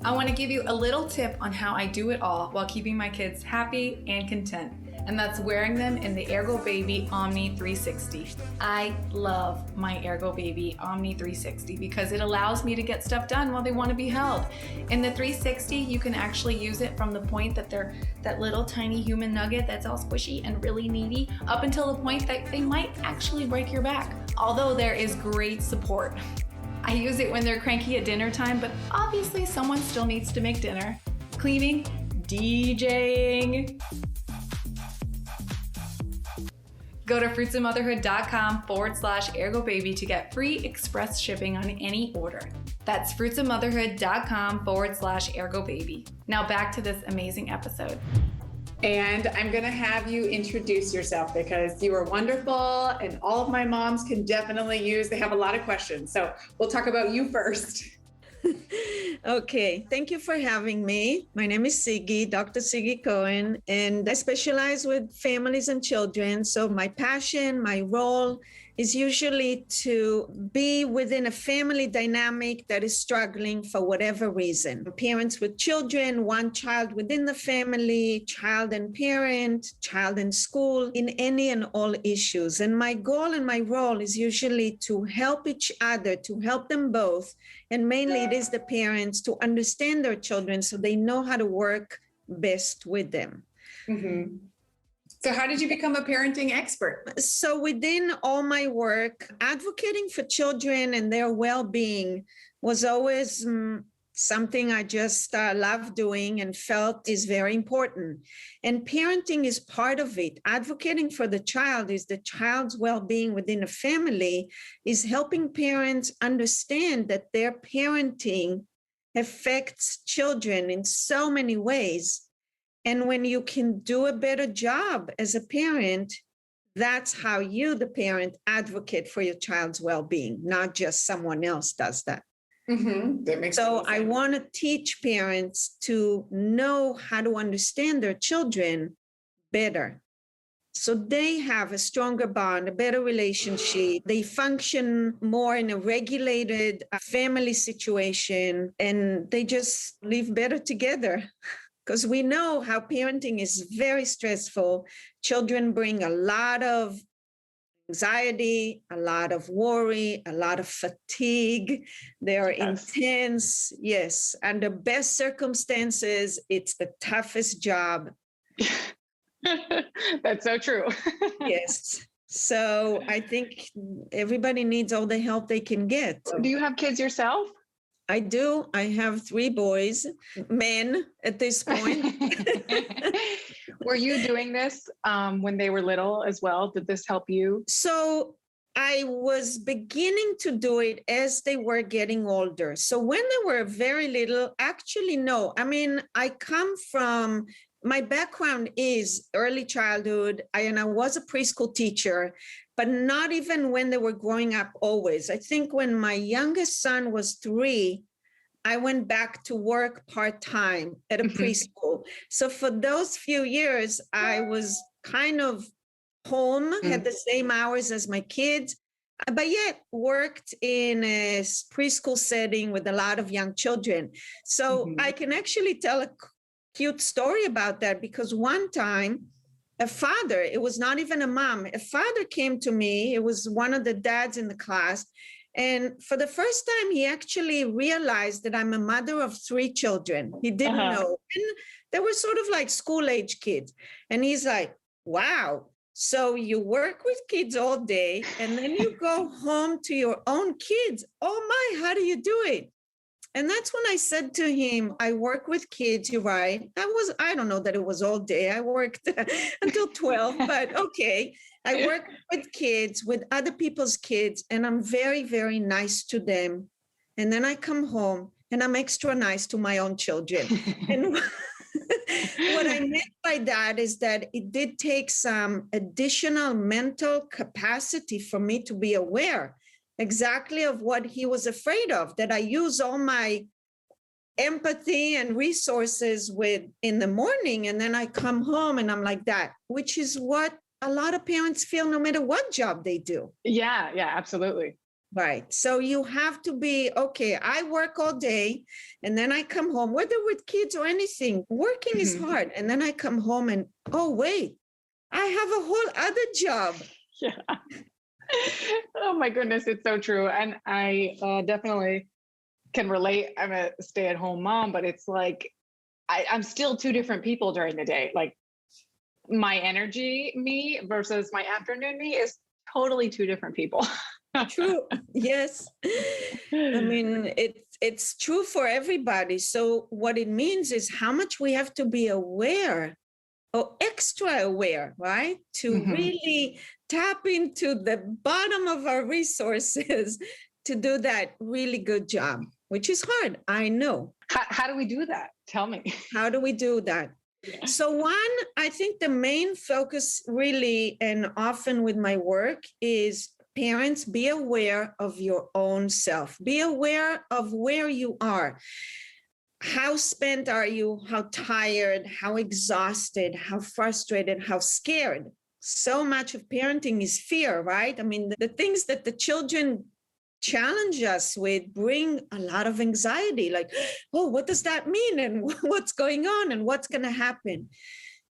I want to give you a little tip on how I do it all while keeping my kids happy and content, and that's wearing them in the Ergo Baby Omni 360. I love my Ergo Baby Omni 360 because it allows me to get stuff done while they want to be held. In the 360, you can actually use it from the point that they're that little tiny human nugget that's all squishy and really needy, up until the point that they might actually break your back, although there is great support. I use it when they're cranky at dinner time, but obviously someone still needs to make dinner. Cleaning, DJing. Go to fruitsofmotherhood.com/ergobaby to get free express shipping on any order. That's fruitsofmotherhood.com/ergobaby. Now back to this amazing episode. And I'm going to have you introduce yourself because you are wonderful and all of my moms can definitely they have a lot of questions. So we'll talk about you first. Okay, thank you for having me. My name is Siggie, Dr. Siggie Cohen, and I specialize with families and children. So my passion, my role is usually to be within a family dynamic that is struggling for whatever reason. Parents with children, one child within the family, child and parent, child in school, in any and all issues. And my goal and my role is usually to help each other, to help them both. And mainly it is the parents to understand their children so they know how to work best with them. Mm-hmm. So how did you become a parenting expert? So within all my work, advocating for children and their well-being was always something I just loved doing and felt is very important. And parenting is part of it. Advocating for the child is the child's well-being within a family, is helping parents understand that their parenting affects children in so many ways. And when you can do a better job as a parent, that's how you, the parent, advocate for your child's well-being, not just someone else does that. Mm-hmm. That makes So sense. I want to teach parents to know how to understand their children better. So they have a stronger bond, a better relationship. They function more in a regulated family situation, and they just live better together. Because we know how parenting is very stressful. Children bring a lot of anxiety, a lot of worry, a lot of fatigue. They're intense. Yes. Under best circumstances, it's the toughest job. That's so true. Yes. So I think everybody needs all the help they can get. Do you have kids yourself? I do. I have 3 boys, men at this point. Were you doing this when they were little as well? Did this help you? So I was beginning to do it as they were getting older. So when they were very little, actually, no. I mean, my background is early childhood, and I was a preschool teacher, but not even when they were growing up always. I think when my youngest son was 3, I went back to work part-time at a preschool. So for those few years, I was kind of home, had the same hours as my kids, but yet worked in a preschool setting with a lot of young children. So I can actually tell a cute story about that because one time, a father, it was not even a mom, a father came to me. It was one of the dads in the class. And for the first time, he actually realized that I'm a mother of 3 children. He didn't know. And they were sort of like school-age kids. And he's like, wow, so you work with kids all day and then you go home to your own kids. Oh my, how do you do it? And that's when I said to him, I work with kids, you're right. I don't know that it was all day. I worked until 12, but okay. I work with kids, with other people's kids, and I'm very, very nice to them. And then I come home and I'm extra nice to my own children. And what I meant by that is that it did take some additional mental capacity for me to be aware exactly of what he was afraid of, that I use all my empathy and resources in the morning, and then I come home and I'm like that, which is what a lot of parents feel no matter what job they do. Yeah, absolutely. Right. So you have to be, okay, I work all day and then I come home, whether with kids or anything, working is Mhm. hard. And then I come home and, oh, wait, I have a whole other job. Yeah. Oh my goodness, it's so true. And I definitely can relate. I'm a stay-at-home mom, but it's like I'm still two different people during the day. Like my energy me versus my afternoon me is totally two different people. True. Yes. I mean, it's true for everybody. So what it means is how much we have to be aware or extra aware, right? To Mhm. really tap into the bottom of our resources to do that really good job, which is hard. I know. How do we do that? Tell me. How do we do that? Yeah. So, one, I think the main focus really, and often with my work, is parents be aware of your own self, be aware of where you are. How spent are you? How tired? How exhausted? How frustrated? How scared? So much of parenting is fear, right? I mean, the things that the children challenge us with bring a lot of anxiety, like, oh, what does that mean? And what's going on? And what's going to happen?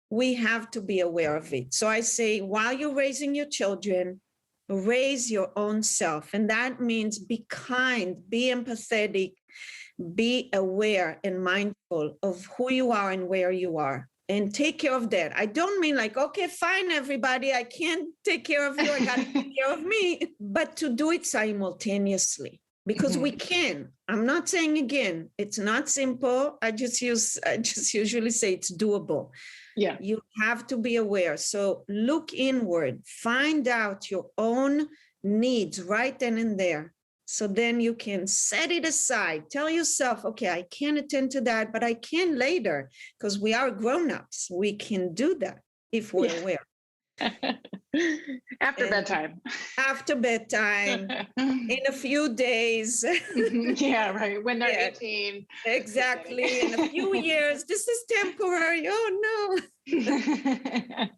We have to be aware of it. So I say, while you're raising your children, raise your own self. And that means be kind, be empathetic, be aware and mindful of who you are and where you are, and take care of that. I don't mean like, okay, fine, everybody, I can't take care of you, I got to take care of me, but to do it simultaneously because we can. I'm not saying again, it's not simple. I just usually say it's doable. Yeah. You have to be aware. So look inward, find out your own needs right then and there. So then you can set it aside. Tell yourself, okay, I can't attend to that, but I can later because we are grown-ups. We can do that if we're aware. After And bedtime. after bedtime, in a few days. Yeah, right. When they're Yeah, 18. exactly. In a few years. This is temporary. Oh, no.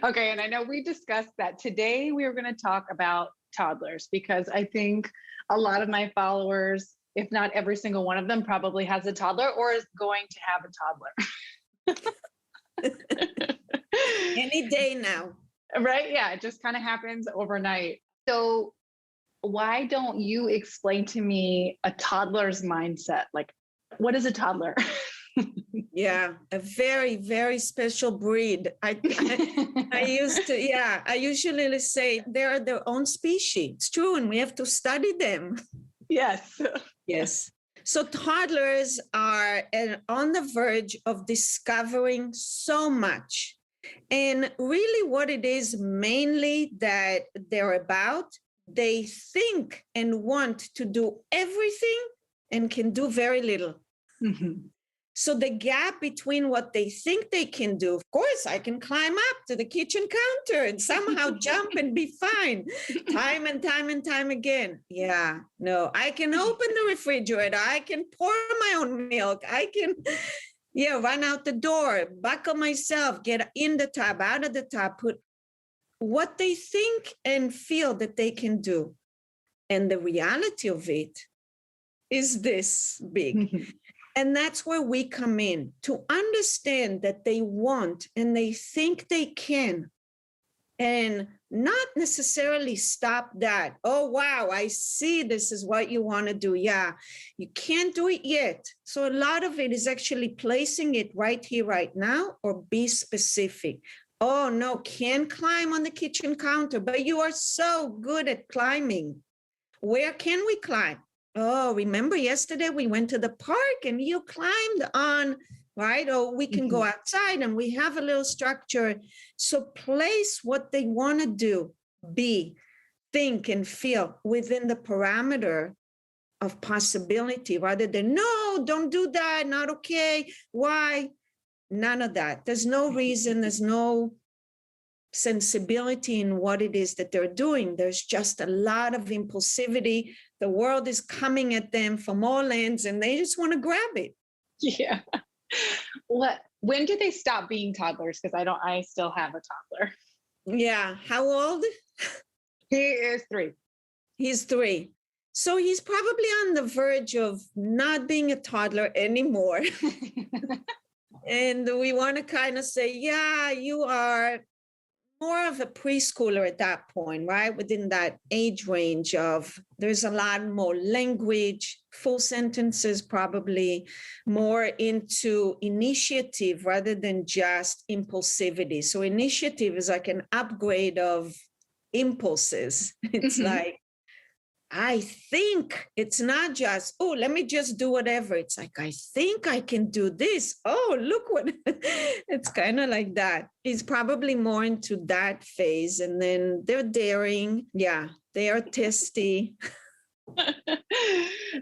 Okay, and I know we discussed that today we are going to talk about toddlers because I think a lot of my followers, if not every single one of them, probably has a toddler or is going to have a toddler. Any day now. Right? Yeah, it just kind of happens overnight. So, why don't you explain to me a toddler's mindset? Like, what is a toddler? Yeah, a very, very special breed. I usually say they're their own species. It's true, and we have to study them. Yes. Yes. So toddlers are on the verge of discovering so much. And really what it is mainly that they're about, they think and want to do everything and can do very little. Mhm. So the gap between what they think they can do, of course, I can climb up to the kitchen counter and somehow jump and be fine, time and time and time again. Yeah, no, I can open the refrigerator. I can pour my own milk. I can, run out the door, buckle myself, get in the tub, out of the tub, put what they think and feel that they can do. And the reality of it is this big. And that's where we come in to understand that they want and they think they can, and not necessarily stop that. Oh, wow, I see this is what you want to do. Yeah, you can't do it yet. So a lot of it is actually placing it right here, right now, or be specific. Oh, no, can't climb on the kitchen counter, but you are so good at climbing. Where can we climb? Oh, remember yesterday we went to the park and you climbed on, right? Or we can go outside and we have a little structure. So place what they want to do, be, think, and feel within the parameter of possibility rather than, no, don't do that, not okay. Why? None of that. There's no reason, there's no sensibility in what it is that they're doing. There's just a lot of impulsivity. The world is coming at them from all ends and they just want to grab it. Yeah. When do they stop being toddlers? Because I still have a toddler. Yeah. How old? He is 3. He's 3. So he's probably on the verge of not being a toddler anymore. And we want to kind of say, yeah, you are more of a preschooler at that point, right? Within that age range of, there's a lot more language, full sentences, probably more into initiative rather than just impulsivity. So initiative is like an upgrade of impulses. It's like, I think it's not just, oh, let me just do whatever. It's like, I think I can do this. Oh, look what, it's kind of like that. He's probably more into that phase. And then they're daring. Yeah, they are testy.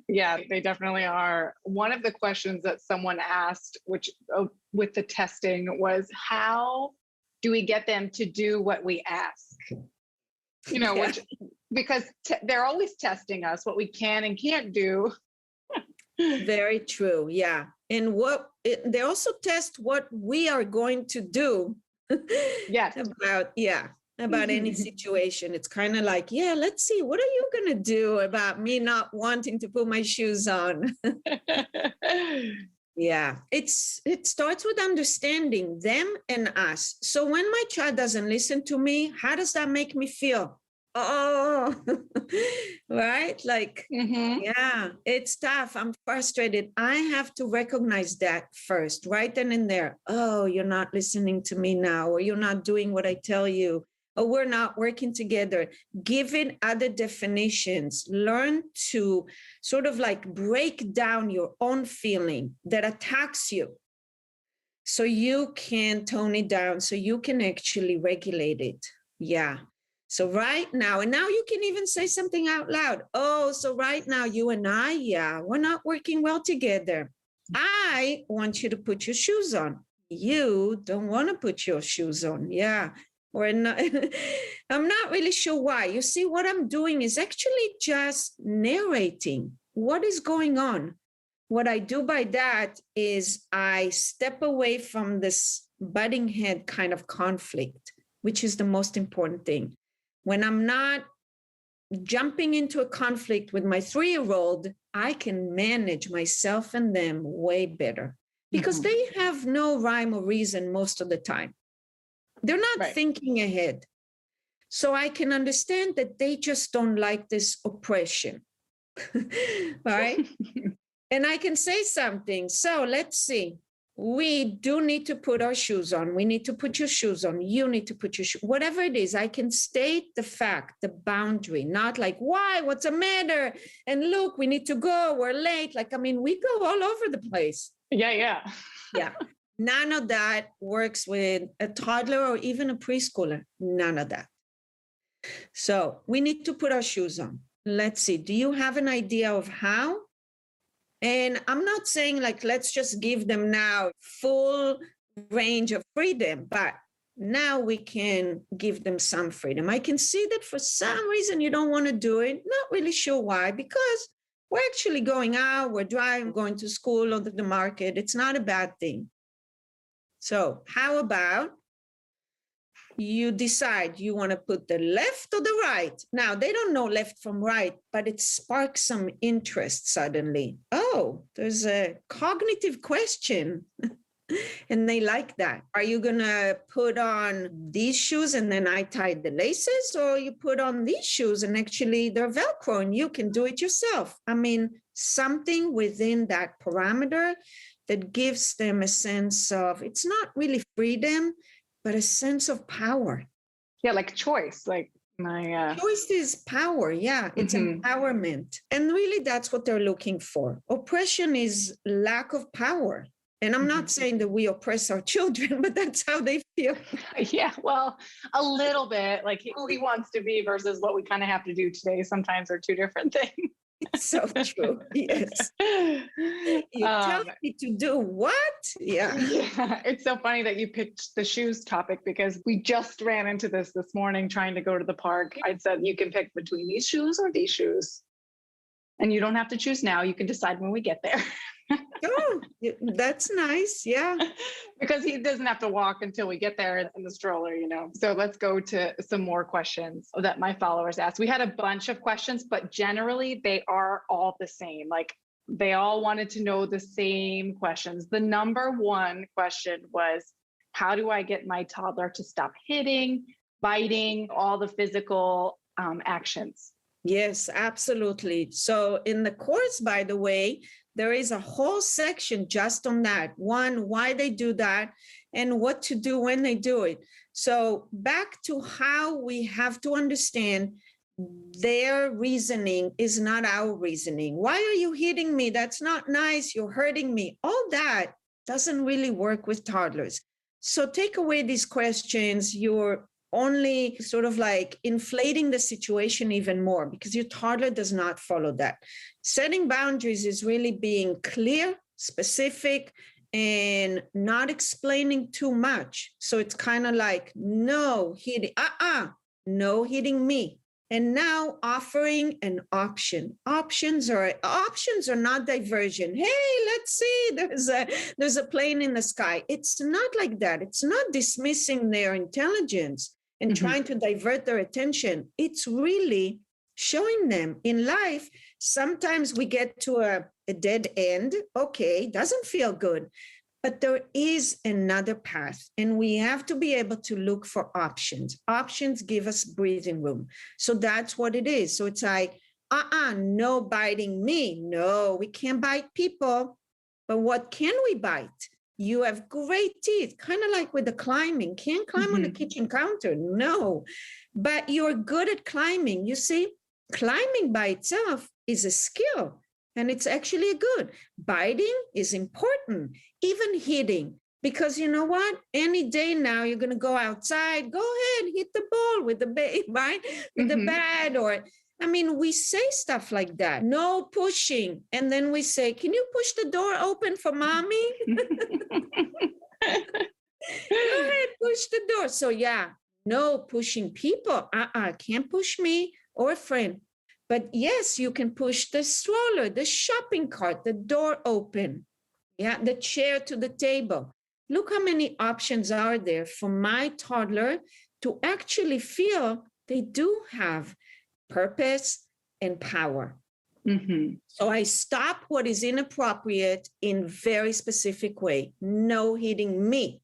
Yeah, they definitely are. One of the questions that someone asked, which with the testing, was how do we get them to do what we ask? You know, Yeah. which because they're always testing us what we can and can't do. Very true. Yeah. And they also test what we are going to do. Yes. about any situation. It's kind of like, yeah, let's see, what are you going to do about me not wanting to put my shoes on? Yeah, it starts with understanding them and us. So when my child doesn't listen to me, how does that make me feel? Oh, right? Like, yeah, it's tough. I'm frustrated. I have to recognize that first, right then and there. Oh, you're not listening to me now, or you're not doing what I tell you, or we're not working together. Give it other definitions. Learn to sort of like break down your own feeling that attacks you so you can tone it down, so you can actually regulate it. Yeah. So right now, and now you can even say something out loud. Oh, so right now you and I, yeah, we're not working well together. I want you to put your shoes on. You don't want to put your shoes on. Yeah. Or not, I'm not really sure why. You see, what I'm doing is actually just narrating what is going on. What I do by that is I step away from this butting head kind of conflict, which is the most important thing. When I'm not jumping into a conflict with my 3-year-old, I can manage myself and them way better because they have no rhyme or reason most of the time. They're not thinking ahead. So I can understand that they just don't like this oppression. Right? And I can say something. So let's see. We do need to put our shoes on. We need to put your shoes on. You need to put your shoes, whatever it is. I can state the fact, the boundary, not like, why, what's the matter? And look, we need to go, we're late. Like, I mean, we go all over the place. Yeah. None of that works with a toddler or even a preschooler. None of that. So we need to put our shoes on. Let's see. Do you have an idea of how? And I'm not saying like, let's just give them now full range of freedom, but now we can give them some freedom. I can see that for some reason you don't want to do it. Not really sure why, because we're actually going out, we're driving, going to school or the market. It's not a bad thing. So how about you decide you want to put the left or the right? Now, they don't know left from right, but it sparks some interest suddenly. Oh, there's a cognitive question. And they like that. Are you going to put on these shoes and then I tied the laces? Or you put on these shoes and actually they're Velcro and you can do it yourself? I mean, something within that parameter that gives them a sense of, it's not really freedom, but a sense of power. Yeah, like choice, like my choice is power. Yeah, it's empowerment. And really that's what they're looking for. Oppression is lack of power. And I'm not saying that we oppress our children, but that's how they feel. Yeah, well, a little bit, like who he wants to be versus what we kind of have to do today sometimes are two different things. It's so true. Yes. You tell me to do what? Yeah. It's so funny that you picked the shoes topic because we just ran into this morning trying to go to the park. I said, you can pick between these shoes or these shoes. And you don't have to choose now. You can decide when we get there. Oh, that's nice. Yeah. Because he doesn't have to walk until we get there in the stroller, you know. So let's go to some more questions that my followers asked. We had a bunch of questions, but generally they are all the same. Like they all wanted to know the same questions. The number one question was, how do I get my toddler to stop hitting, biting, all the physical actions? Yes, absolutely. So in the course, by the way, there is a whole section just on that. One, why they do that and what to do when they do it. So back to how we have to understand their reasoning is not our reasoning. Why are you hitting me? That's not nice. You're hurting me. All that doesn't really work with toddlers. So take away these questions. You're only sort of like inflating the situation even more because your toddler does not follow that. Setting boundaries is really being clear, specific, and not explaining too much. So it's kind of like, no hitting, no hitting me. And now offering an option. Options are not diversion. Hey, let's see, there's a plane in the sky. It's not like that. It's not dismissing their intelligence and trying to divert their attention. It's really showing them in life. Sometimes we get to a dead end. Okay, doesn't feel good. But there is another path, and we have to be able to look for options. Options give us breathing room. So that's what it is. So it's like, no biting me. No, we can't bite people. But what can we bite? You have great teeth, kind of like with the climbing. Can't climb on the kitchen counter. No, but you're good at climbing. You see, climbing by itself is a skill. And it's actually good. Biting is important, even hitting, because you know what? Any day now, you're going to go outside, go ahead, hit the ball with the bat, right? With the bat, or, I mean, we say stuff like that. No pushing. And then we say, can you push the door open for mommy? Go ahead, push the door. So yeah, no pushing people. Can't push me or a friend. But yes, you can push the stroller, the shopping cart, the door open, the chair to the table. Look how many options are there for my toddler to actually feel they do have purpose and power. So I stop what is inappropriate in very specific way. No hitting me.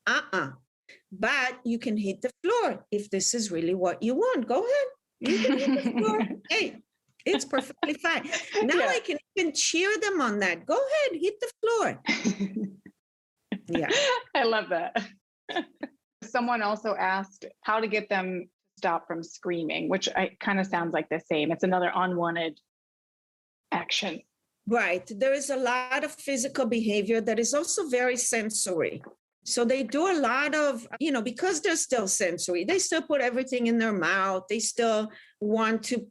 But you can hit the floor if this is really what you want. Go ahead. You can hit the floor. Hey, it's perfectly fine. Now I can even cheer them on that. Go ahead, hit the floor. Yeah. I love that. Someone also asked how to get them to stop from screaming, which kind of sounds like the same. It's another unwanted action. Right. There is a lot of physical behavior that is also very sensory. So they do a lot of, because they're still sensory, they still put everything in their mouth. They still want to,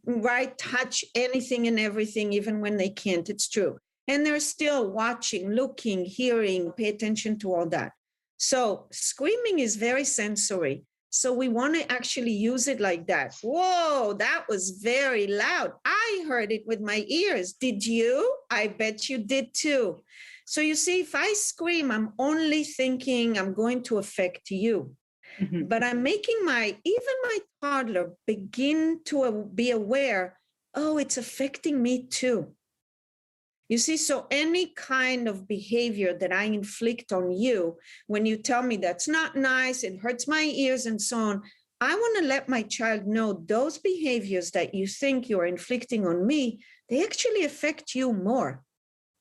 touch anything and everything, even when they can't. It's true. And they're still watching, looking, hearing, pay attention to all that. So screaming is very sensory. So we want to actually use it like that. Whoa, that was very loud. I heard it with my ears. Did you? I bet you did too. So you see, if I scream, I'm only thinking I'm going to affect you. But I'm making even my toddler begin to be aware, oh, it's affecting me too. You see, so any kind of behavior that I inflict on you, when you tell me that's not nice, it hurts my ears and so on, I want to let my child know those behaviors that you think you're inflicting on me, they actually affect you more.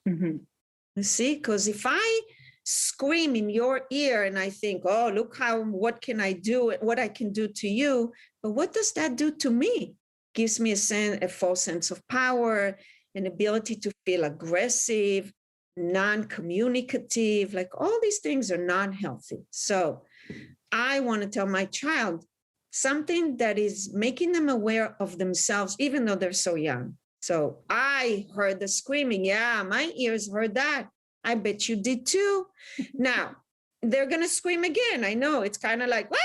You see, because if I scream in your ear and I think, oh, look what can I do, what I can do to you, but what does that do to me? Gives me a false sense of power, an ability to feel aggressive, non-communicative, like all these things are not healthy. So I want to tell my child something that is making them aware of themselves, even though they're so young. So I heard the screaming. Yeah, my ears heard that. I bet you did too. Now, they're going to scream again. I know it's kind of like, wah!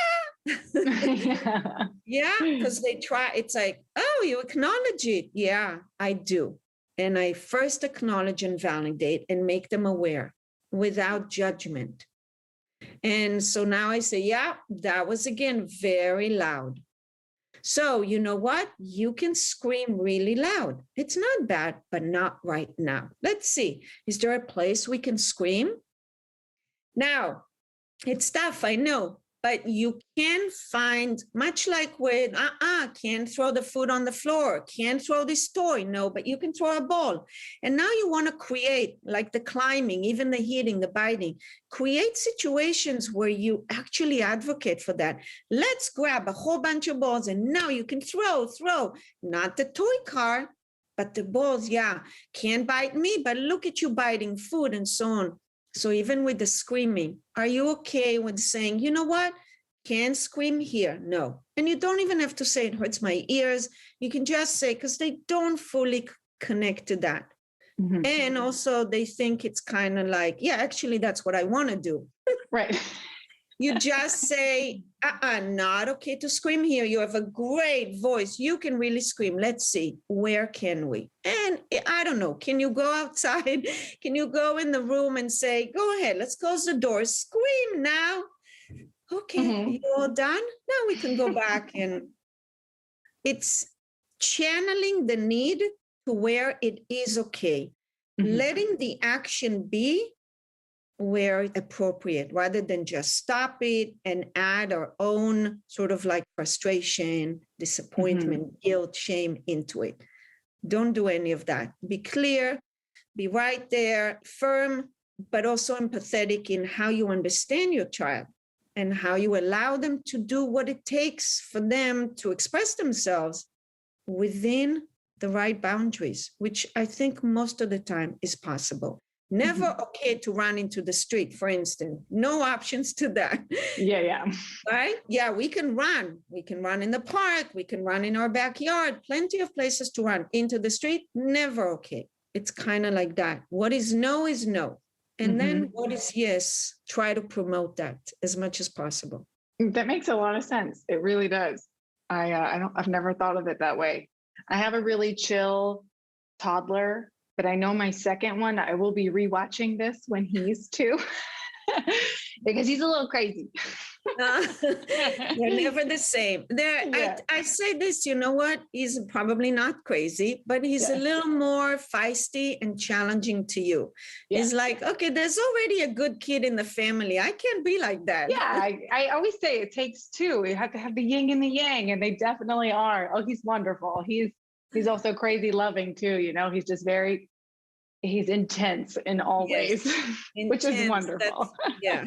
Yeah, because they try. It's like, oh, you acknowledge it. Yeah, I do. And I first acknowledge and validate and make them aware without judgment. And so now I say, yeah, that was again very loud. So you know what? You can scream really loud. It's not bad, but not right now. Let's see. Is there a place we can scream? Now, it's tough, I know, but you can find, much like with, can't throw the food on the floor, can't throw this toy, no, but you can throw a ball. And now you want to create, like the climbing, even the hitting, the biting, create situations where you actually advocate for that. Let's grab a whole bunch of balls and now you can throw, not the toy car, but the balls, yeah, can't bite me, but look at you biting food and so on. So even with the screaming, are you okay with saying, you know what? Can't scream here? No. And you don't even have to say it hurts my ears. You can just say, because they don't fully connect to that. Mm-hmm. And also they think it's kind of like, yeah, actually, that's what I want to do. Right. You just say, not okay to scream here. You have a great voice. You can really scream. Let's see, where can we? And I don't know, can you go outside? Can you go in the room and say, go ahead, let's close the door, scream now. Okay, mm-hmm. You all done? Now we can go back. And it's channeling the need to where it is okay. Mm-hmm. Letting the action be where appropriate, rather than just stop it and add our own sort of like frustration, disappointment, mm-hmm. guilt, shame into it. Don't do any of that. Be clear, be right there, firm, but also empathetic in how you understand your child and how you allow them to do what it takes for them to express themselves within the right boundaries, which I think most of the time is possible. Never mm-hmm. okay to run into the street, for instance. No options to that. Yeah. Right? Yeah, we can run. We can run in the park. We can run in our backyard. Plenty of places to run. Into the street, never okay. It's kind of like that. What is no is no. And mm-hmm. then what is yes, try to promote that as much as possible. That makes a lot of sense. It really does. I've never thought of it that way. I have a really chill toddler, but I know my second one, I will be rewatching this when he's 2 because he's a little crazy. They're never the same. Yeah. I say this, you know what? He's probably not crazy, but he's a little more feisty and challenging to you. Yeah. He's like, okay, there's already a good kid in the family. I can't be like that. Yeah, I always say it takes 2. You have to have the yin and the yang, and they definitely are. Oh, he's wonderful. He's also crazy loving too, you know, he's just he's intense in all ways, which is wonderful. Yeah.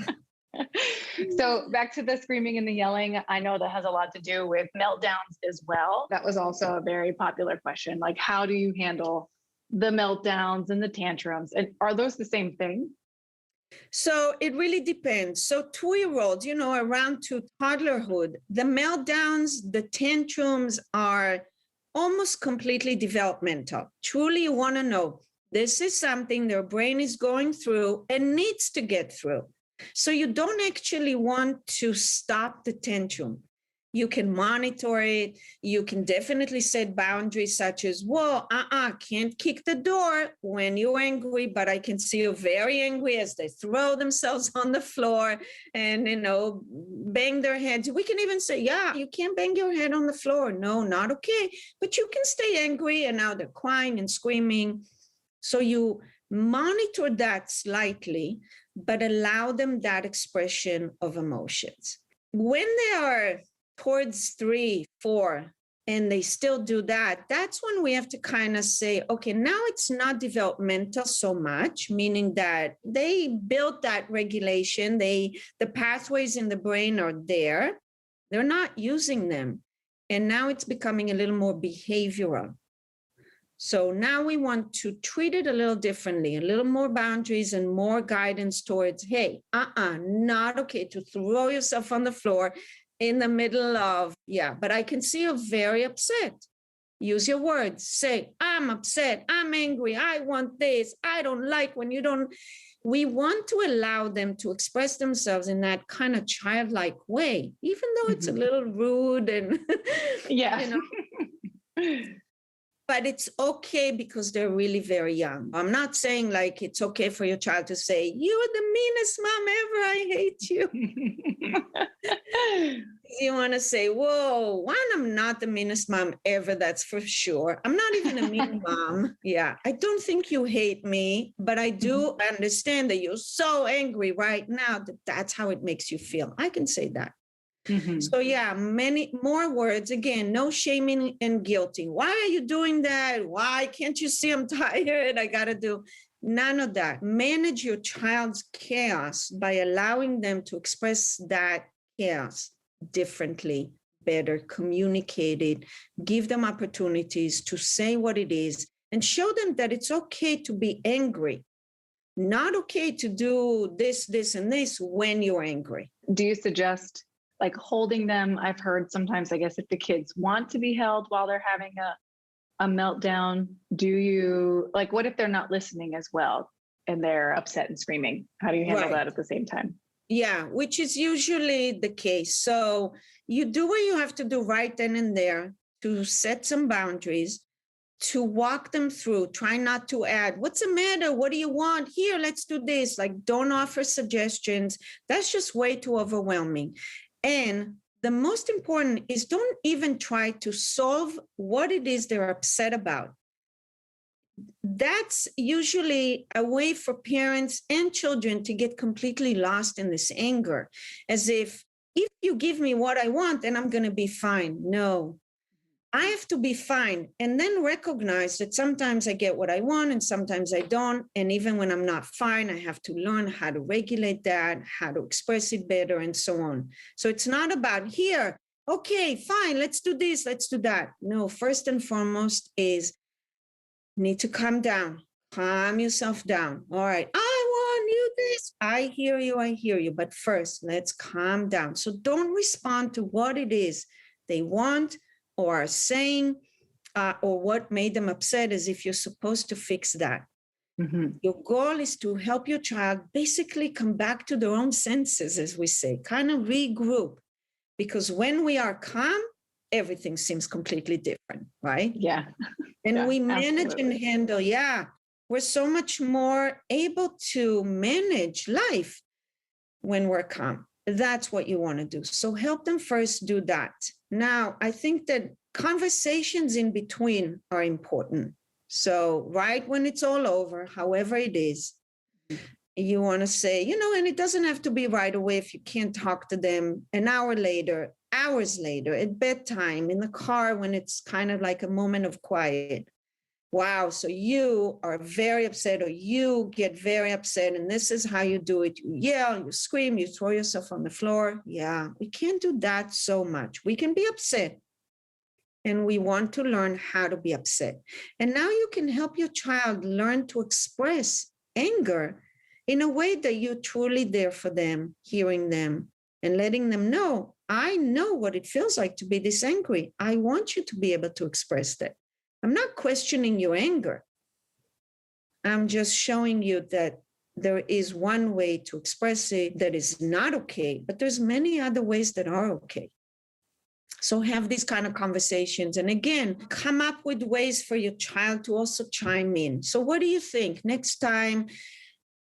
So back to the screaming and the yelling, I know that has a lot to do with meltdowns as well. That was also a very popular question. Like, how do you handle the meltdowns and the tantrums? And are those the same thing? So it really depends. So 2-year-olds, you know, around to toddlerhood, the meltdowns, the tantrums are almost completely developmental. Truly, you want to know this is something their brain is going through and needs to get through. So you don't actually want to stop the tantrum. You can monitor it. You can definitely set boundaries such as, whoa, can't kick the door when you're angry, but I can see you very angry as they throw themselves on the floor and, you know, bang their heads. We can even say, yeah, you can't bang your head on the floor. No, not okay. But you can stay angry, and now they're crying and screaming. So you monitor that slightly, but allow them that expression of emotions. When they are towards 3, 4, and they still do that, that's when we have to kind of say, okay, now it's not developmental so much, meaning that they built that regulation, the pathways in the brain are there, they're not using them. And now it's becoming a little more behavioral. So now we want to treat it a little differently, a little more boundaries and more guidance towards, hey, not okay to throw yourself on the floor in the middle of, but I can see you're very upset. Use your words. Say, I'm upset. I'm angry. I want this. I don't like when you don't. We want to allow them to express themselves in that kind of childlike way, even though it's a little rude and, you know. but it's okay because they're really very young. I'm not saying like it's okay for your child to say, "You're the meanest mom ever. I hate you." You want to say, "Whoa, one, I'm not the meanest mom ever. That's for sure. I'm not even a mean mom. Yeah, I don't think you hate me, but I do understand that you're so angry right now that that's how it makes you feel." I can say that. So yeah, many more words. Again, no shaming and guilting. Why are you doing that? Why can't you see I'm tired? I got to do none of that. Manage your child's chaos by allowing them to express that chaos differently, better, communicate it, give them opportunities to say what it is, and show them that it's okay to be angry. Not okay to do this, this, and this when you're angry. Do you suggest like holding them? I've heard sometimes, I guess, if the kids want to be held while they're having a meltdown, do you, like, what if they're not listening as well and they're upset and screaming? How do you handle that at the same time? Yeah, which is usually the case. So you do what you have to do right then and there to set some boundaries, to walk them through. Try not to add, "What's the matter? What do you want? Here, let's do this." Like, don't offer suggestions. That's just way too overwhelming. And the most important is don't even try to solve what it is they're upset about. That's usually a way for parents and children to get completely lost in this anger, as if you give me what I want, then I'm going to be fine. No, I have to be fine, and then recognize that sometimes I get what I want and sometimes I don't. And even when I'm not fine, I have to learn how to regulate that, how to express it better, and so on. So it's not about here, okay, fine, let's do this, let's do that. No, first and foremost is need to calm down, calm yourself down. All right, I want you this. I hear you. But first, let's calm down. So don't respond to what it is they want or are saying, or what made them upset, as if you're supposed to fix that. Your goal is to help your child basically come back to their own senses, as we say, kind of regroup. Because when we are calm, everything seems completely different, right? Yeah. And we manage and handle, we're so much more able to manage life when we're calm. That's what you want to do. So help them first do that. Now, I think that conversations in between are important. So right when it's all over, however it is, you want to say, and it doesn't have to be right away if you can't talk to them an hour later, hours later, at bedtime, in the car, when it's kind of like a moment of quiet. Wow, so you are very upset, or you get very upset, and this is how you do it. You yell, you scream, you throw yourself on the floor. Yeah, we can't do that so much. We can be upset, and we want to learn how to be upset. And now you can help your child learn to express anger in a way that you're truly there for them, hearing them, and letting them know, I know what it feels like to be this angry. I want you to be able to express that. I'm not questioning your anger. I'm just showing you that there is one way to express it that is not okay, but there's many other ways that are okay. So have these kind of conversations. And again, come up with ways for your child to also chime in. So what do you think? Next time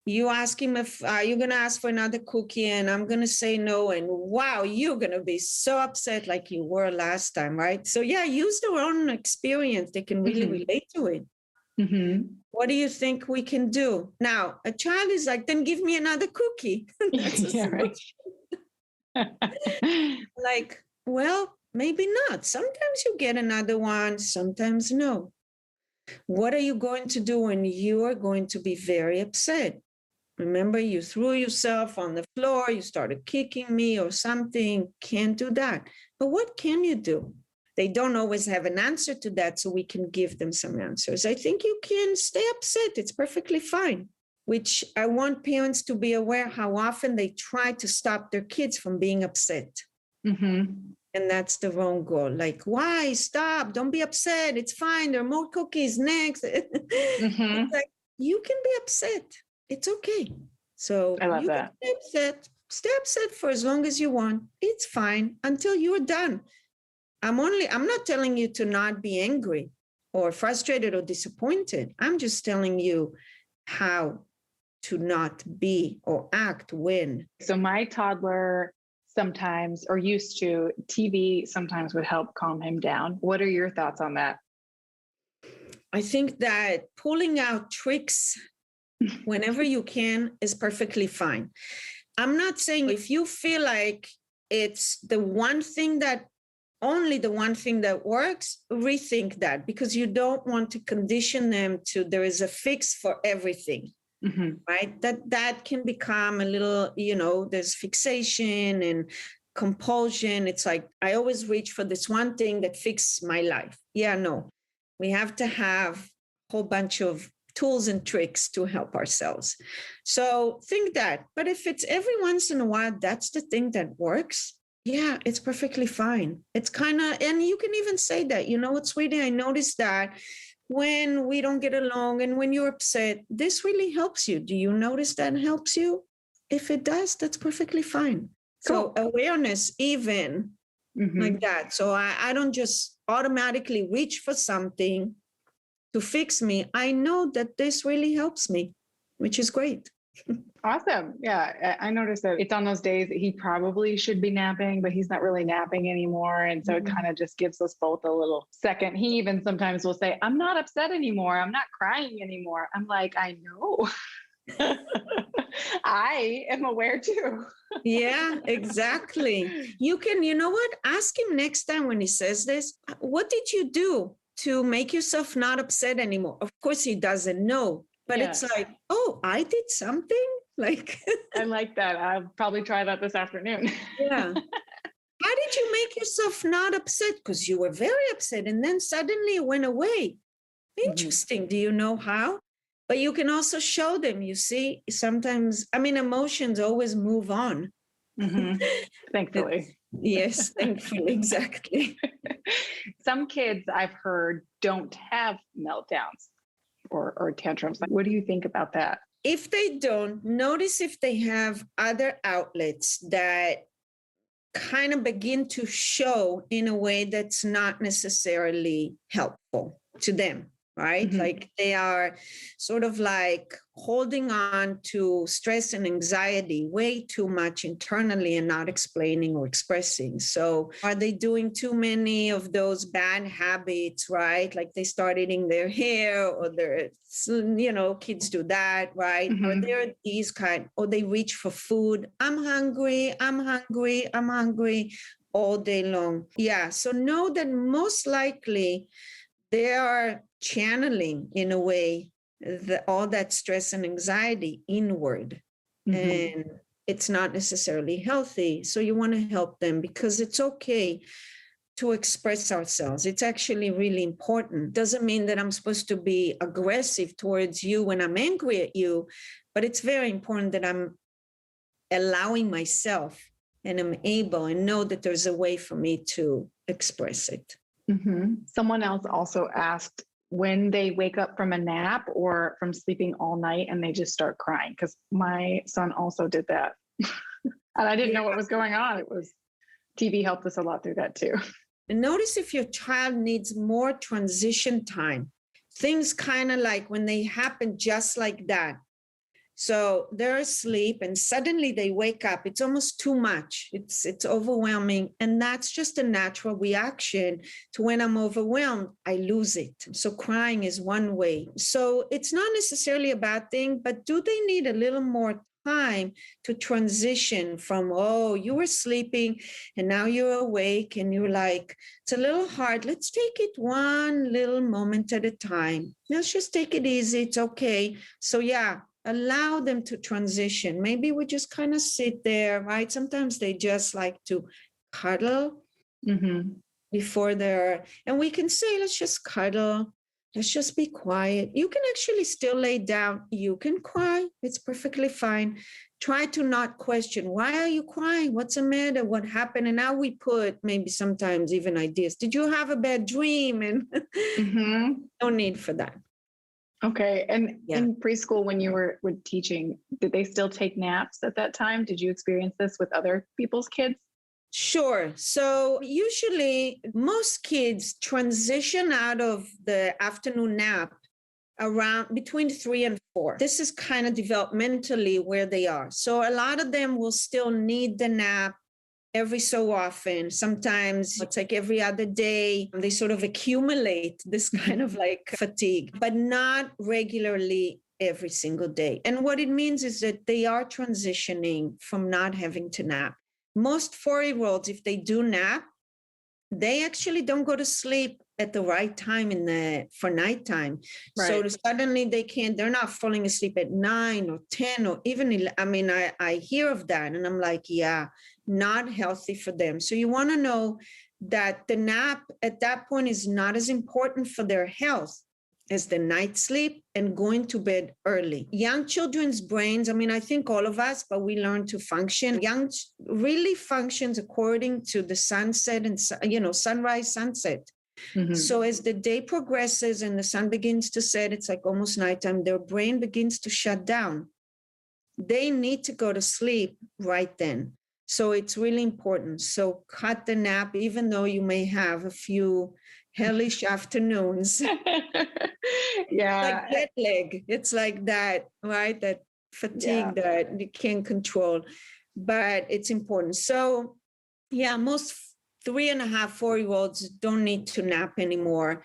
you ask him if you're going to ask for another cookie, and I'm going to say no. And wow, you're going to be so upset like you were last time, right? So yeah, use their own experience. They can really relate to it. What do you think we can do? Now, a child is like, then give me another cookie. Like, well, maybe not. Sometimes you get another one, sometimes no. What are you going to do when you are going to be very upset? Remember, you threw yourself on the floor, you started kicking me or something. Can't do that. But what can you do? They don't always have an answer to that, so we can give them some answers. I think you can stay upset. It's perfectly fine, which I want parents to be aware how often they try to stop their kids from being upset. And that's the wrong goal. Like, why? Stop. Don't be upset. It's fine. There are more cookies next. It's like, you can be upset. It's okay. So I love you that. can stay upset for as long as you want. It's fine until you're done. I'm not telling you to not be angry or frustrated or disappointed. I'm just telling you how to not be or act when. So my toddler sometimes, or used to, TV sometimes would help calm him down. What are your thoughts on that? I think that pulling out tricks whenever you can is perfectly fine. I'm not saying if you feel like it's the one thing that only the one thing that works, rethink that, because you don't want to condition them to there is a fix for everything. Right? That can become a little, there's fixation and compulsion. It's like, I always reach for this one thing that fixes my life. Yeah, no, we have to have a whole bunch of tools and tricks to help ourselves. So think that. But if it's every once in a while, that's the thing that works. Yeah, it's perfectly fine. It's kind of, and you can even say that, you know what, sweetie, I noticed that when we don't get along and when you're upset, this really helps you. Do you notice that helps you? If it does, that's perfectly fine. Cool. So awareness, even like that. So I don't just automatically reach for something to fix me. I know that this really helps me, which is great. Awesome. Yeah. I noticed that it's on those days that he probably should be napping, but he's not really napping anymore. And so it kind of just gives us both a little second. He even sometimes will say, I'm not upset anymore. I'm not crying anymore. I'm like, I know. I am aware too. Yeah, exactly. You can, you know what? Ask him next time when he says this, what did you do to make yourself not upset anymore? Of course, he doesn't know. But Yes. It's like, oh, I did something? Like, I like that. I'll probably try that this afternoon. yeah. How did you make yourself not upset? Because you were very upset and then suddenly it went away. Interesting. Do you know how? But you can also show them, you see, sometimes, emotions always move on. Thankfully. Yes, thankfully, exactly. Some kids I've heard don't have meltdowns or tantrums. What do you think about that? If they don't, notice if they have other outlets that kind of begin to show in a way that's not necessarily helpful to them, right? Like they are sort of like holding on to stress and anxiety way too much internally and not explaining or expressing. So are they doing too many of those bad habits, right? Like they start eating their hair or their, kids do that, right? Or they're these kind, or they reach for food. I'm hungry all day long. Yeah. So know that most likely they are channeling in a way all that stress and anxiety inward. And it's not necessarily healthy. So you want to help them because it's okay to express ourselves. It's actually really important. Doesn't mean that I'm supposed to be aggressive towards you when I'm angry at you, but it's very important that I'm allowing myself and I'm able and know that there's a way for me to express it. Someone else also asked when they wake up from a nap or from sleeping all night and they just start crying, because my son also did that. And I didn't know what was going on. TV helped us a lot through that too. And notice if your child needs more transition time. Things kind of like when they happen just like that. So they're asleep and suddenly they wake up. It's almost too much. It's overwhelming. And that's just a natural reaction to when I'm overwhelmed, I lose it. So crying is one way. So it's not necessarily a bad thing, but do they need a little more time to transition from, oh, you were sleeping and now you're awake and you're like, it's a little hard. Let's take it one little moment at a time. Let's just take it easy. It's okay. So yeah, allow them to transition. Maybe we just kind of sit there, right? Sometimes they just like to cuddle before and we can say, let's just cuddle. Let's just be quiet. You can actually still lay down. You can cry. It's perfectly fine. Try to not question, why are you crying? What's the matter? What happened? And now we put maybe sometimes even ideas. Did you have a bad dream? And no need for that. Okay. And in preschool, when you were teaching, did they still take naps at that time? Did you experience this with other people's kids? Sure. So usually most kids transition out of the afternoon nap around between 3 and 4. This is kind of developmentally where they are. So a lot of them will still need the nap every so often. Sometimes it's like every other day. They sort of accumulate this kind of like fatigue, but not regularly every single day. And what it means is that they are transitioning from not having to nap. Most 4-year-olds, if they do nap, they actually don't go to sleep at the right time for nighttime. Right. So suddenly they're not falling asleep at 9 or 10 or even 11. I mean, I hear of that and I'm like, yeah, not healthy for them. So you want to know that the nap at that point is not as important for their health as the night sleep and going to bed early. Young children's brains, I mean, I think all of us, but we learn to function. Young really functions according to the sunset and, sunrise, sunset. Mm-hmm. So as the day progresses and the sun begins to set, it's like almost nighttime, their brain begins to shut down. They need to go to sleep right then. So it's really important. So cut the nap, even though you may have a few hellish afternoons. Yeah. Like jet lag. It's like that, right? That fatigue that you can't control, but it's important. So yeah, most 3.5, 4-year-olds don't need to nap anymore.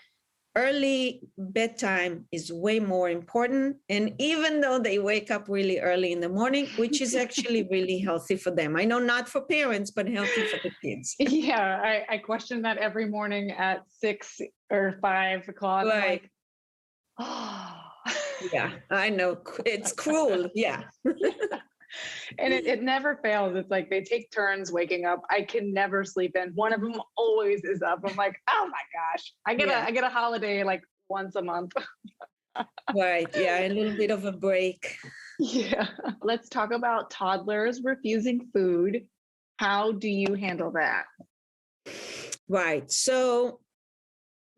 Early bedtime is way more important. And even though they wake up really early in the morning, which is actually really healthy for them. I know not for parents, but healthy for the kids. Yeah, I question that every morning at 6 or 5 o'clock. Right. Like, oh. Yeah, I know. It's cruel. Yeah. And it never fails. It's like they take turns waking up. I can never sleep in. One of them always is up. I'm like, oh my gosh. I get a holiday like once a month. Right. Yeah, a little bit of a break. Yeah. Let's talk about toddlers refusing food. How do you handle that? Right. So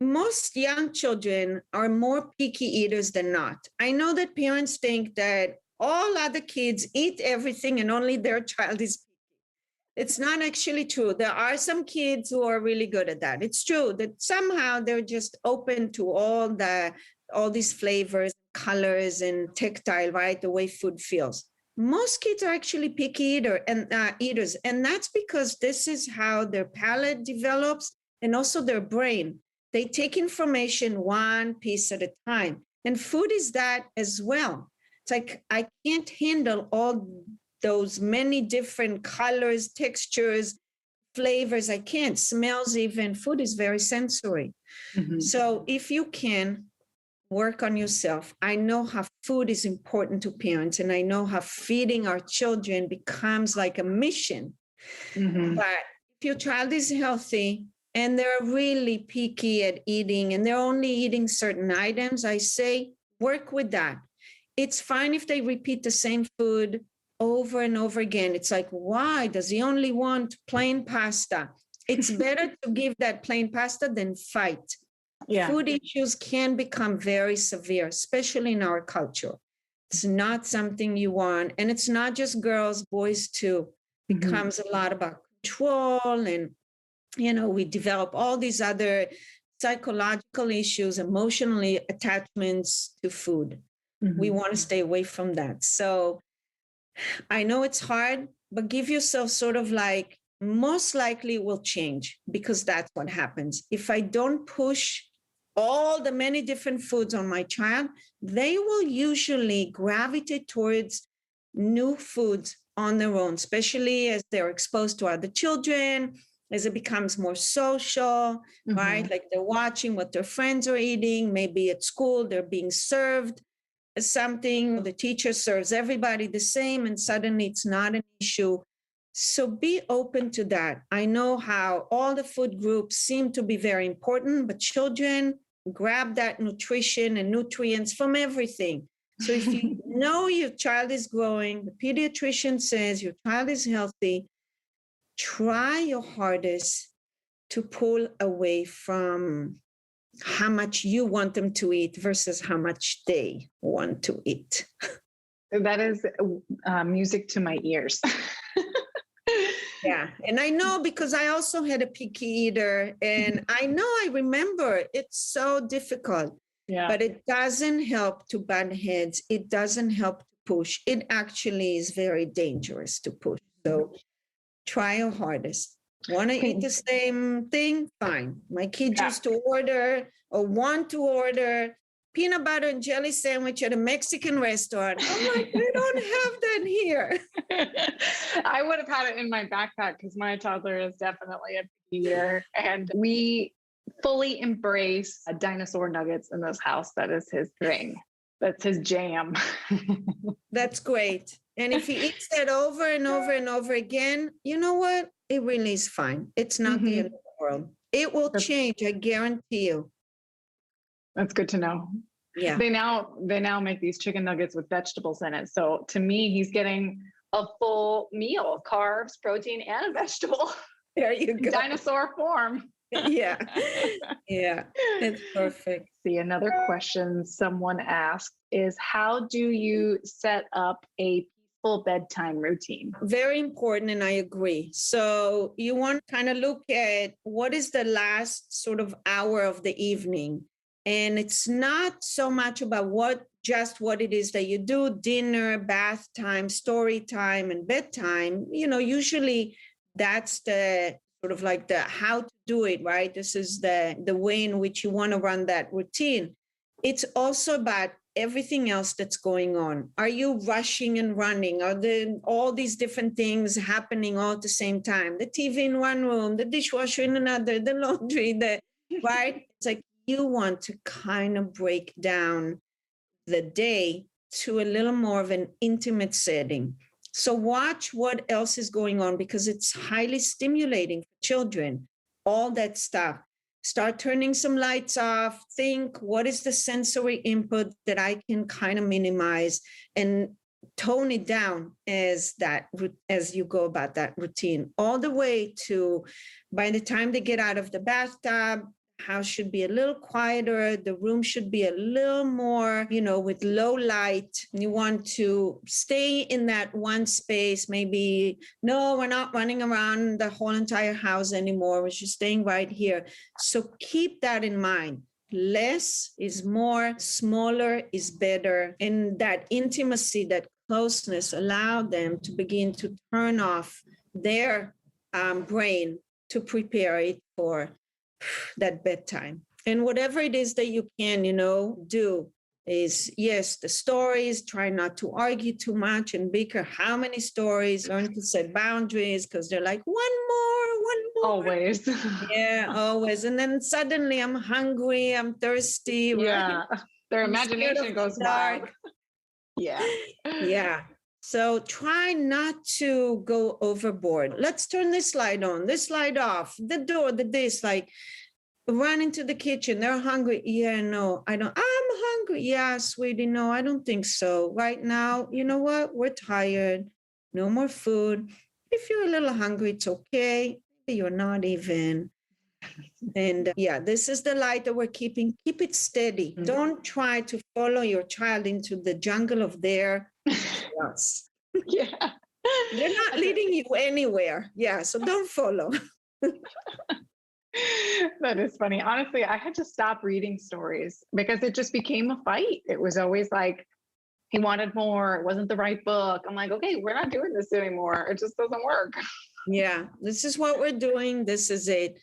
most young children are more picky eaters than not. I know that parents think that all other kids eat everything and only their child is picky. It's not actually true. There are some kids who are really good at that. It's true that somehow they're just open to all these flavors, colors, and tactile, right? The way food feels. Most kids are actually picky eaters, and that's because this is how their palate develops and also their brain. They take information one piece at a time, and food is that as well. It's like, I can't handle all those many different colors, textures, flavors. I can't. Smells even. Food is very sensory. Mm-hmm. So if you can work on yourself, I know how food is important to parents, and I know how feeding our children becomes like a mission. Mm-hmm. But if your child is healthy and they're really picky at eating and they're only eating certain items, I say, work with that. It's fine if they repeat the same food over and over again. It's like, why does he only want plain pasta? It's better to give that plain pasta than fight. Yeah. Food issues can become very severe, especially in our culture. It's not something you want. And it's not just girls, boys too. It becomes a lot about control. And, we develop all these other psychological issues, emotionally attachments to food. We want to stay away from that. So I know it's hard, but give yourself sort of like, most likely will change, because that's what happens. If I don't push all the many different foods on my child, they will usually gravitate towards new foods on their own, especially as they're exposed to other children, as it becomes more social, right? Like they're watching what their friends are eating. Maybe at school, they're being served something, the teacher serves everybody the same, and suddenly it's not an issue. So be open to that. I know how all the food groups seem to be very important, but children grab that nutrition and nutrients from everything. So if you know your child is growing, the pediatrician says your child is healthy, try your hardest to pull away from how much you want them to eat versus how much they want to eat. That is music to my ears. Yeah. And I know because I also had a picky eater, and I remember it's so difficult, Yeah. but it doesn't help to butt heads. It doesn't help to push. It actually is very dangerous to push. So try your hardest. Want to eat the same thing? Fine. My kids Yeah. used to order or want to order peanut butter and jelly sandwich at a Mexican restaurant. I'm like, we don't have that here. I would have had it in my backpack because my toddler is definitely a eater, and we fully embrace dinosaur nuggets in this house. That is his thing. That's his jam. That's great. And if he eats that over and over and over again, you know what? It really is fine. It's not the end of the world. It will change, I guarantee you. That's good to know. Yeah. They now make these chicken nuggets with vegetables in it. So to me, he's getting a full meal, carbs, protein, and a vegetable. There you go. Dinosaur form. Yeah. Yeah. It's perfect. See, another question someone asked is, how do you set up a peaceful bedtime routine? Very important, and I agree. So you want to kind of look at what is the last sort of hour of the evening. And it's not so much about what it is that you do, dinner, bath time, story time, and bedtime. Usually that's the sort of like the how to do it, right? This is the way in which you want to run that routine. It's also about everything else that's going on. Are you rushing and running? Are there all these different things happening all at the same time? The TV in one room, the dishwasher in another, the laundry, right? It's like you want to kind of break down the day to a little more of an intimate setting. So watch what else is going on, because it's highly stimulating for children, all that stuff. Start turning some lights off. Think, what is the sensory input that I can kind of minimize, and tone it down as you go about that routine, all the way to by the time they get out of the bathtub, house should be a little quieter. The room should be a little more, with low light. You want to stay in that one space. Maybe, no, we're not running around the whole entire house anymore. We're just staying right here. So keep that in mind. Less is more, smaller is better. And that intimacy, that closeness, allow them to begin to turn off their brain to prepare it for that bedtime. And whatever it is that you can, do is, yes, the stories, try not to argue too much and bicker. How many stories? Learn to set boundaries, because they're like, one more. Always. Yeah, always. And then suddenly I'm hungry, I'm thirsty. Yeah. Right? Their imagination goes wild. Yeah. Yeah. So try not to go overboard. Let's turn this light on, this light off, the door, this, like run into the kitchen. They're hungry. Yeah, no, I don't. I'm hungry. Yeah, sweetie, no, I don't think so. Right now, you know what? We're tired. No more food. If you're a little hungry, it's okay. Maybe you're not even. And yeah, this is the light that we're keeping. Keep it steady. Mm-hmm. Don't try to follow your child into the jungle of their chaos. Yeah. They're not leading you anywhere. Yeah, so don't follow. That is funny. Honestly, I had to stop reading stories because it just became a fight. It was always like, he wanted more. It wasn't the right book. I'm like, okay, we're not doing this anymore. It just doesn't work. Yeah, this is what we're doing. This is it.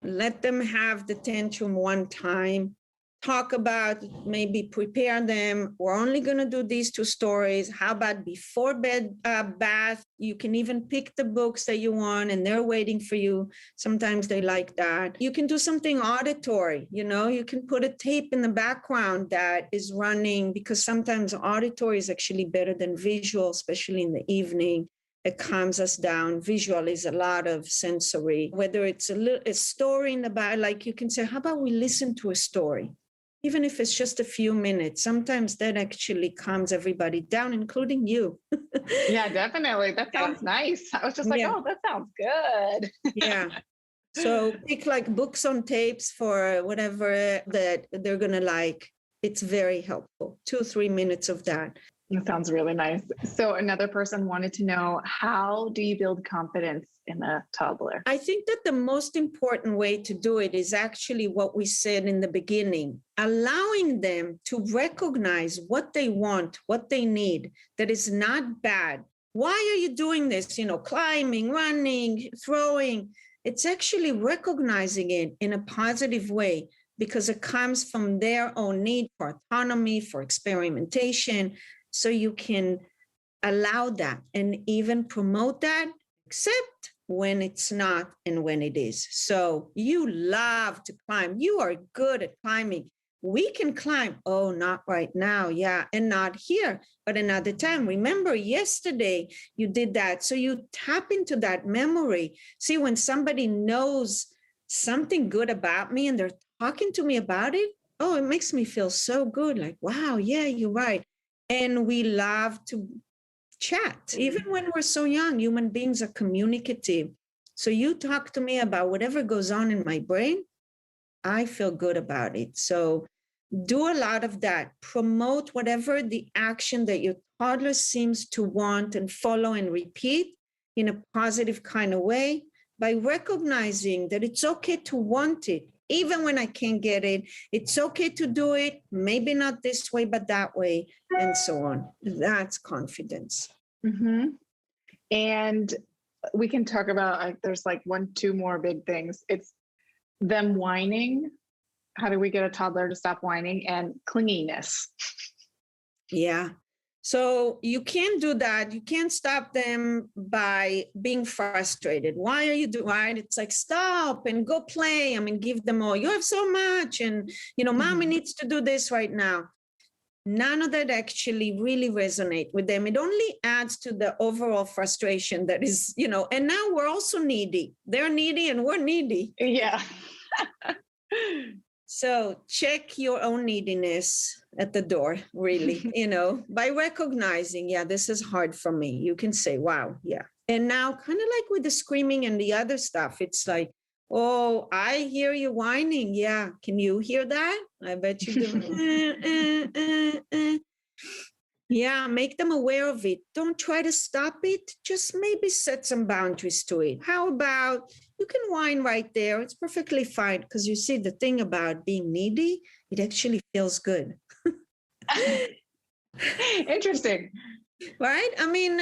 Let them have the tantrum one time. Talk about, maybe prepare them. We're only going to do these 2 stories. How about before bed, bath? You can even pick the books that you want and they're waiting for you. Sometimes they like that. You can do something auditory. You can put a tape in the background that is running, because sometimes auditory is actually better than visual, especially in the evening. It calms us down. Visual is a lot of sensory, whether it's a story in the back, like you can say, how about we listen to a story? Even if it's just a few minutes, sometimes that actually calms everybody down, including you. Yeah, definitely. That sounds nice. I was just like, oh, that sounds good. Yeah. So pick like books on tapes for whatever that they're going to like. It's very helpful. 2-3 minutes of that. That sounds really nice. So another person wanted to know, how do you build confidence in a toddler? I think that the most important way to do it is actually what we said in the beginning, allowing them to recognize what they want, what they need, that is not bad. Why are you doing this? Climbing, running, throwing. It's actually recognizing it in a positive way because it comes from their own need for autonomy, for experimentation. So you can allow that and even promote that, except when it's not and when it is. So you love to climb. You are good at climbing. We can climb. Oh, not right now. Yeah. And not here, but another time. Remember yesterday you did that. So you tap into that memory. See, when somebody knows something good about me and they're talking to me about it, oh, it makes me feel so good. Like, wow, yeah, you're right. And we love to chat. Even when we're so young, human beings are communicative. So you talk to me about whatever goes on in my brain, I feel good about it. So do a lot of that. Promote whatever the action that your toddler seems to want and follow and repeat in a positive kind of way by recognizing that it's okay to want it. Even when I can't get it, it's okay to do it. Maybe not this way, but that way, and so on. That's confidence. Mm-hmm. And we can talk about, there's like 2 more big things. It's them whining. How do we get a toddler to stop whining? And clinginess. Yeah. So you can't do that. You can't stop them by being frustrated. Why are you doing right? It's like, stop and go play. Give them all. You have so much. And, mommy needs to do this right now. None of that actually really resonate with them. It only adds to the overall frustration that is, and now we're also needy. They're needy and we're needy. Yeah. So check your own neediness at the door, really, by recognizing, yeah, this is hard for me. You can say, wow, yeah. And now kind of like with the screaming and the other stuff, it's like, oh, I hear you whining. Yeah. Can you hear that? I bet you do. Yeah, make them aware of it. Don't try to stop it. Just maybe set some boundaries to it. How about you can whine right there? It's perfectly fine because you see the thing about being needy, it actually feels good. Interesting. Right?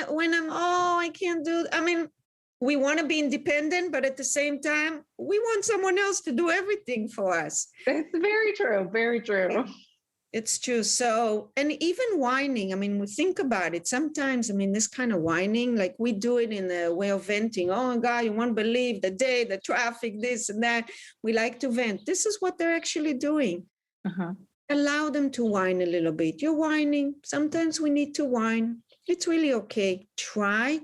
When I can't do, we want to be independent, but at the same time, we want someone else to do everything for us. It's very true. Very true. It's true. So, and even whining, we think about it. Sometimes, this kind of whining, like we do it in the way of venting. Oh my God, you won't believe the day, the traffic, this and that. We like to vent. This is what they're actually doing. Uh-huh. Allow them to whine a little bit. You're whining. Sometimes we need to whine. It's really okay. Try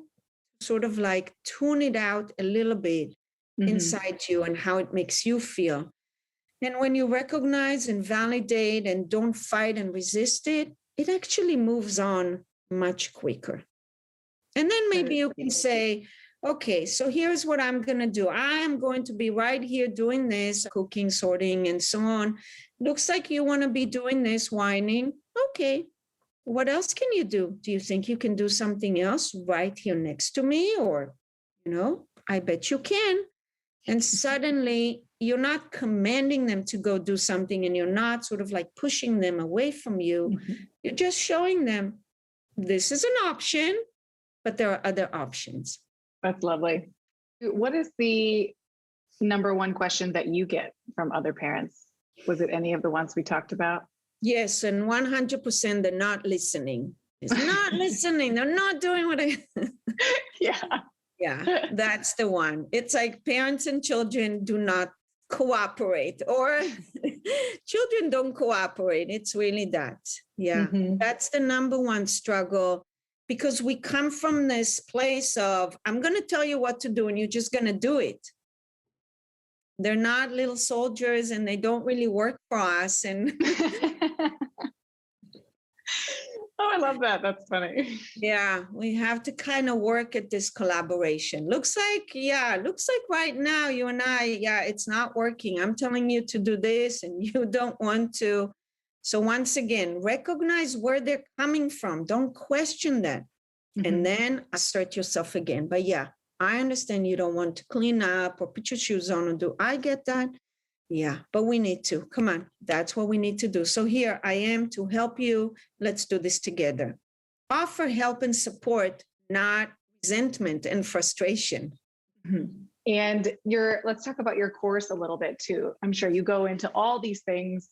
sort of like tune it out a little bit inside you and how it makes you feel. And when you recognize and validate and don't fight and resist it, it actually moves on much quicker. And then maybe you can say, okay, so here's what I'm going to do. I am going to be right here doing this, cooking, sorting, and so on. Looks like you want to be doing this, whining. Okay, what else can you do? Do you think you can do something else right here next to me? Or, I bet you can. And suddenly you're not commanding them to go do something and you're not sort of like pushing them away from you. You're just showing them this is an option, but there are other options. That's lovely. What is the number one question that you get from other parents? Was it any of the ones we talked about? Yes, and 100% they're not listening. It's not listening. They're not doing what I... Yeah. Yeah, that's the one. It's like parents and children do not cooperate, or children don't cooperate. It's really that. Yeah, that's the number one struggle, because we come from this place of, I'm going to tell you what to do and you're just going to do it. They're not little soldiers and they don't really work for us. And oh, I love that. That's funny. Yeah, we have to kind of work at this collaboration. Looks like right now you and I, it's not working. I'm telling you to do this and you don't want to. So once again, recognize where they're coming from. Don't question that. Mm-hmm. And then assert yourself again. But yeah, I understand you don't want to clean up or put your shoes on and do. I get that. Yeah, but we need to. Come on. That's what we need to do. So here I am to help you. Let's do this together. Offer help and support, not resentment and frustration. Mm-hmm. And let's talk about your course a little bit too. I'm sure you go into all these things.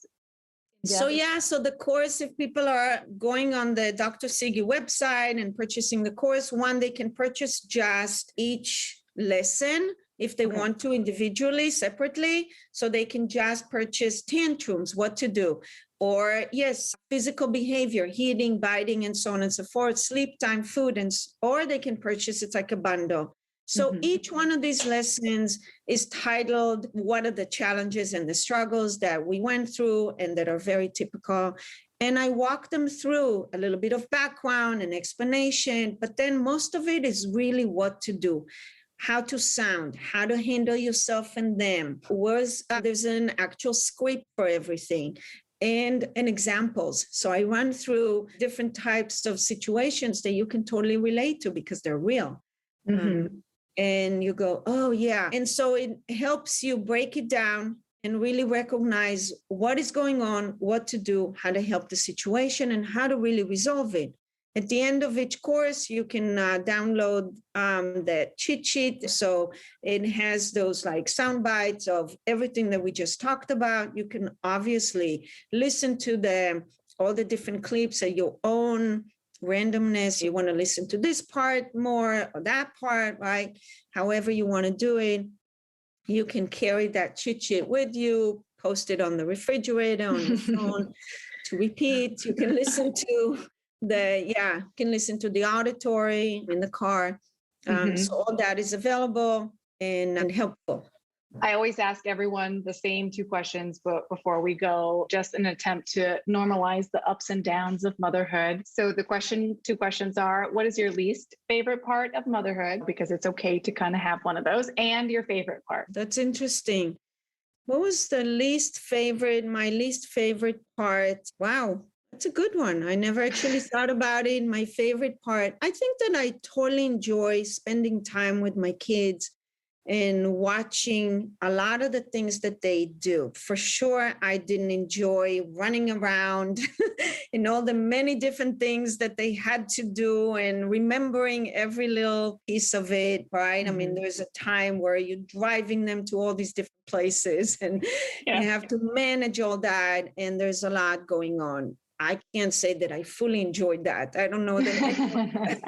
So the course, if people are going on the Dr. Siggie website and purchasing the course, one, they can purchase just each lesson if they want to individually, separately. So they can just purchase tantrums, what to do. Or yes, physical behavior, hitting, biting, and so on and so forth, sleep time, food, or they can purchase it like a bundle. So each one of these lessons is titled, what are the challenges and the struggles that we went through and that are very typical. And I walk them through a little bit of background and explanation, but then most of it is really what to do, how to sound, how to handle yourself and them. There's an actual script for everything. And examples. So I run through different types of situations that you can totally relate to because they're real. And you go, oh, yeah. And so it helps you break it down and really recognize what is going on, what to do, how to help the situation, and how to really resolve it. At the end of each course, you can download that cheat sheet. So it has those like sound bites of everything that we just talked about. You can obviously listen to all the different clips at your own randomness. You want to listen to this part more or that part, right? However you want to do it. You can carry that cheat sheet with you, post it on the refrigerator, on your phone to repeat. You can listen to the auditory in the car. So all that is available and helpful. I always ask everyone the same two questions, but before we go, just an attempt to normalize the ups and downs of motherhood. So the two questions are, what is your least favorite part of motherhood? Because it's okay to kind of have one of those, and your favorite part. That's interesting. What was my least favorite part? Wow. That's a good one. I never actually thought about it. My favorite part, I think that I totally enjoy spending time with my kids and watching a lot of the things that they do. For sure, I didn't enjoy running around and all the many different things that they had to do and remembering every little piece of it, right? I mean, there's a time where you're driving them to all these different places and you have to manage all that. And there's a lot going on. I can't say that I fully enjoyed that. I don't know that.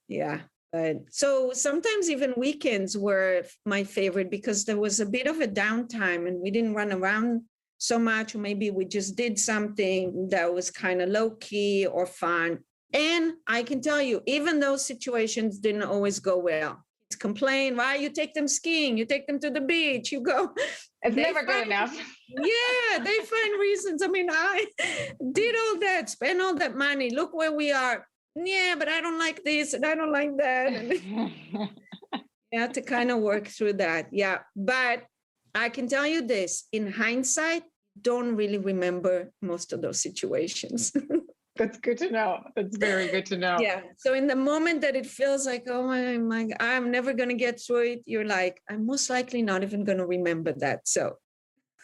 Yeah. But so sometimes even weekends were my favorite because there was a bit of a downtime and we didn't run around so much, or maybe we just did something that was kind of low key or fun. And I can tell you, even those situations didn't always go well. It's complain, right? You take them skiing, you take them to the beach, you go. It's never good enough. Yeah, they find reasons. I mean, I did all that, spent all that money. Look where we are. Yeah, but I don't like this and I don't like that. And you have to kind of work through that. Yeah. But I can tell you this, in hindsight, don't really remember most of those situations. That's good to know. That's very good to know. Yeah. So in the moment that it feels like, oh my, I'm never going to get through it, you're like, I'm most likely not even going to remember that. So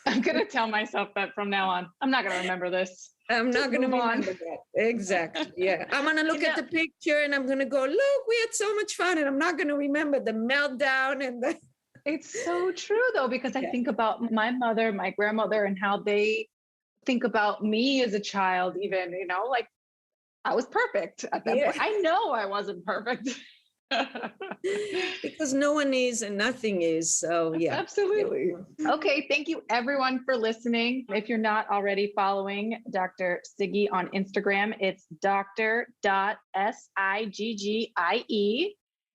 I'm going to tell myself that from now on. I'm not going to remember this. I'm not going to remember that. Exactly. Yeah. I'm going to look at the picture and I'm going to go, look, we had so much fun. And I'm not going to remember the meltdown and the. It's so true though, because I think about my mother, my grandmother, and how they think about me as a child, even, like I was perfect at that point. I know I wasn't perfect. Because no one is and nothing is. So yeah. Absolutely. Okay. Thank you everyone for listening. If you're not already following Dr. Siggie on Instagram, it's Dr.Siggie.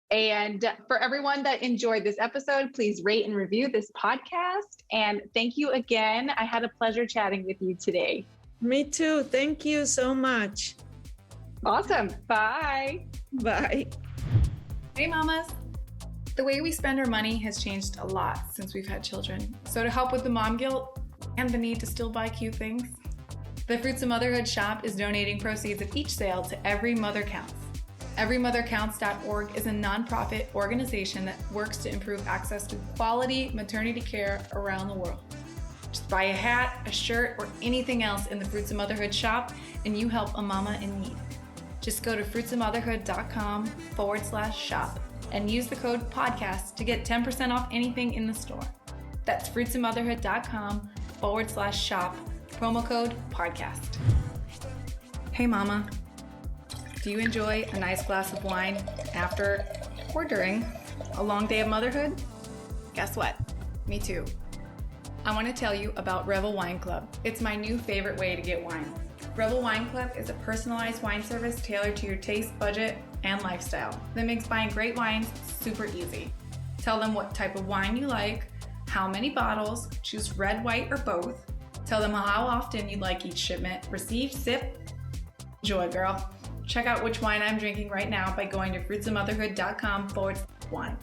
And for everyone that enjoyed this episode, please rate and review this podcast. And thank you again. I had a pleasure chatting with you today. Me too. Thank you so much. Awesome. Bye. Bye. Hey mamas! The way we spend our money has changed a lot since we've had children. So to help with the mom guilt, and the need to still buy cute things? The Fruits of Motherhood shop is donating proceeds of each sale to Every Mother Counts. EveryMotherCounts.org is a nonprofit organization that works to improve access to quality maternity care around the world. Just buy a hat, a shirt, or anything else in the Fruits of Motherhood shop, and you help a mama in need. Just go to fruitsofmotherhood.com/shop and use the code podcast to get 10% off anything in the store. That's fruitsofmotherhood.com/shop, promo code podcast. Hey mama, do you enjoy a nice glass of wine after or during a long day of motherhood? Guess what? Me too. I want to tell you about Revel Wine Club. It's my new favorite way to get wine. Revel Wine Club is a personalized wine service tailored to your taste, budget, and lifestyle that makes buying great wines super easy. Tell them what type of wine you like, how many bottles, choose red, white, or both. Tell them how often you'd like each shipment. Receive, sip, enjoy, girl. Check out which wine I'm drinking right now by going to fruitsofmotherhood.com/wine.